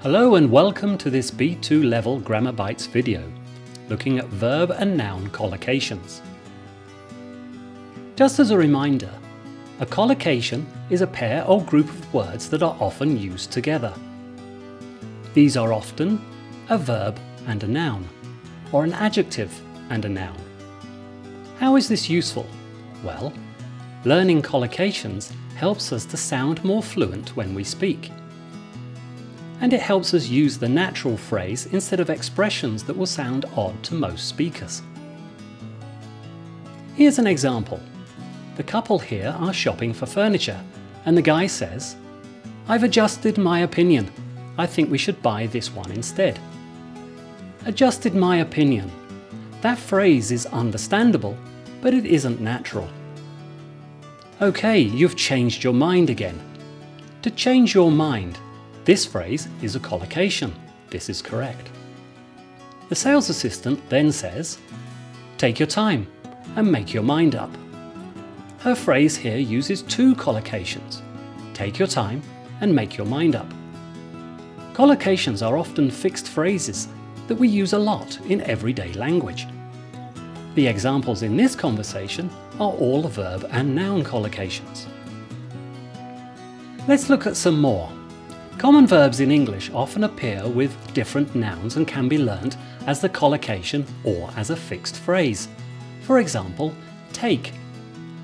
Hello and welcome to this B2 level Grammar Bites video, looking at verb and noun collocations. Just as a reminder, a collocation is a pair or group of words that are often used together. These are often a verb and a noun, or an adjective and a noun. How is this useful? Well, learning collocations helps us to sound more fluent when we speak. And it helps us use the natural phrase instead of expressions that will sound odd to most speakers. Here's an example. The couple here are shopping for furniture, and the guy says, "I've adjusted my opinion. I think we should buy this one instead." Adjusted my opinion. That phrase is understandable, but it isn't natural. Okay, you've changed your mind again. To change your mind, this phrase is a collocation. This is correct. The sales assistant then says, "Take your time and make your mind up." Her phrase here uses two collocations. Take your time and make your mind up. Collocations are often fixed phrases that we use a lot in everyday language. The examples in this conversation are all verb and noun collocations. Let's look at some more. Common verbs in English often appear with different nouns and can be learnt as the collocation or as a fixed phrase. For example, take.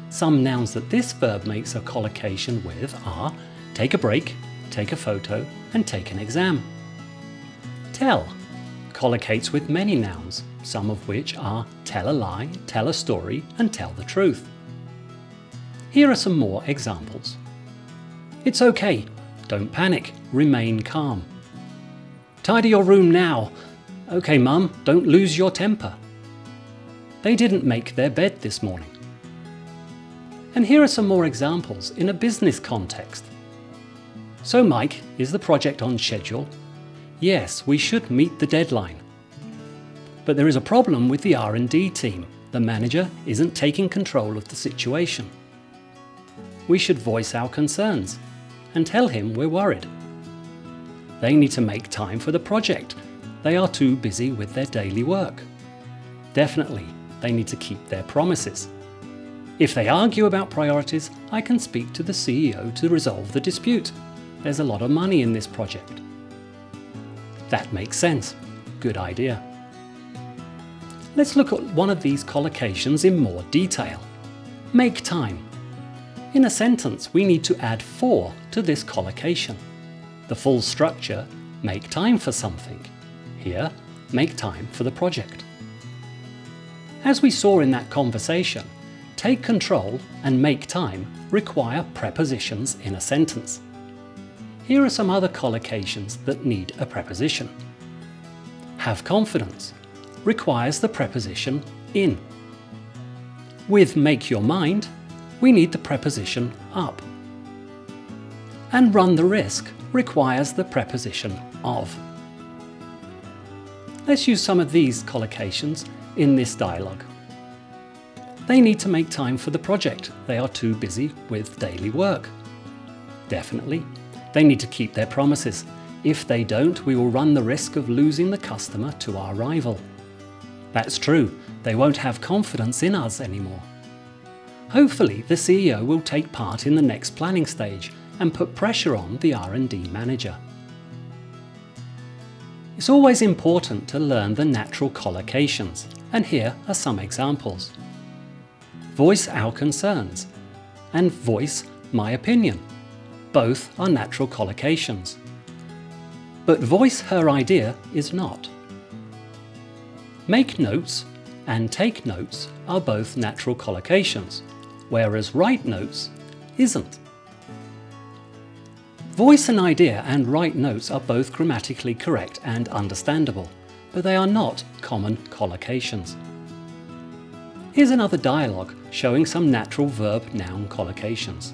Some nouns that this verb makes a collocation with are take a break, take a photo, and take an exam. Tell collocates with many nouns, some of which are tell a lie, tell a story, and tell the truth. Here are some more examples. It's okay. Don't panic, remain calm. Tidy your room now. Okay, Mum, don't lose your temper. They didn't make their bed this morning. And here are some more examples in a business context. So Mike, is the project on schedule? Yes, we should meet the deadline. But there is a problem with the R&D team. The manager isn't taking control of the situation. We should voice our concerns and tell him we're worried. They need to make time for the project. They are too busy with their daily work. Definitely, they need to keep their promises. If they argue about priorities, I can speak to the CEO to resolve the dispute. There's a lot of money in this project. That makes sense. Good idea. Let's look at one of these collocations in more detail. Make time. In a sentence, we need to add for to this collocation. The full structure, make time for something. Here, make time for the project. As we saw in that conversation, take control and make time require prepositions in a sentence. Here are some other collocations that need a preposition. Have confidence requires the preposition in. With make your mind, we need the preposition up. And run the risk requires the preposition of. Let's use some of these collocations in this dialogue. They need to make time for the project. They are too busy with daily work. Definitely. They need to keep their promises. If they don't, we will run the risk of losing the customer to our rival. That's true. They won't have confidence in us anymore. Hopefully, the CEO will take part in the next planning stage and put pressure on the R&D manager. It's always important to learn the natural collocations, and here are some examples. Voice our concerns and voice my opinion. Both are natural collocations. But voice her idea is not. Make notes and take notes are both natural collocations, whereas write notes isn't. Voice an idea and write notes are both grammatically correct and understandable, but they are not common collocations. Here's another dialogue showing some natural verb-noun collocations.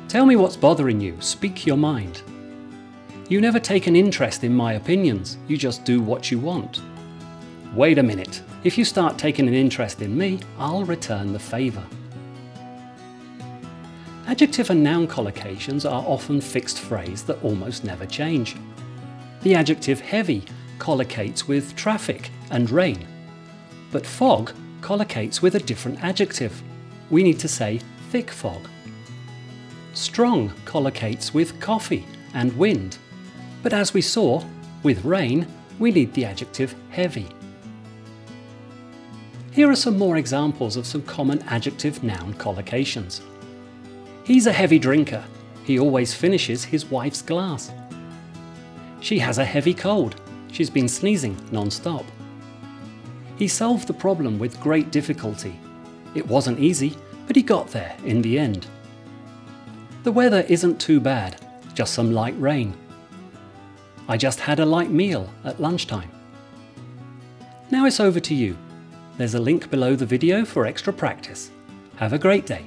Tell me what's bothering you, speak your mind. You never take an interest in my opinions, you just do what you want. Wait a minute, if you start taking an interest in me, I'll return the favour. Adjective and noun collocations are often fixed phrase that almost never change. The adjective heavy collocates with traffic and rain, but fog collocates with a different adjective. We need to say thick fog. Strong collocates with coffee and wind, but as we saw, with rain, we need the adjective heavy. Here are some more examples of some common adjective-noun collocations. He's a heavy drinker. He always finishes his wife's glass. She has a heavy cold. She's been sneezing non-stop. He solved the problem with great difficulty. It wasn't easy, but he got there in the end. The weather isn't too bad, just some light rain. I just had a light meal at lunchtime. Now it's over to you. There's a link below the video for extra practice. Have a great day.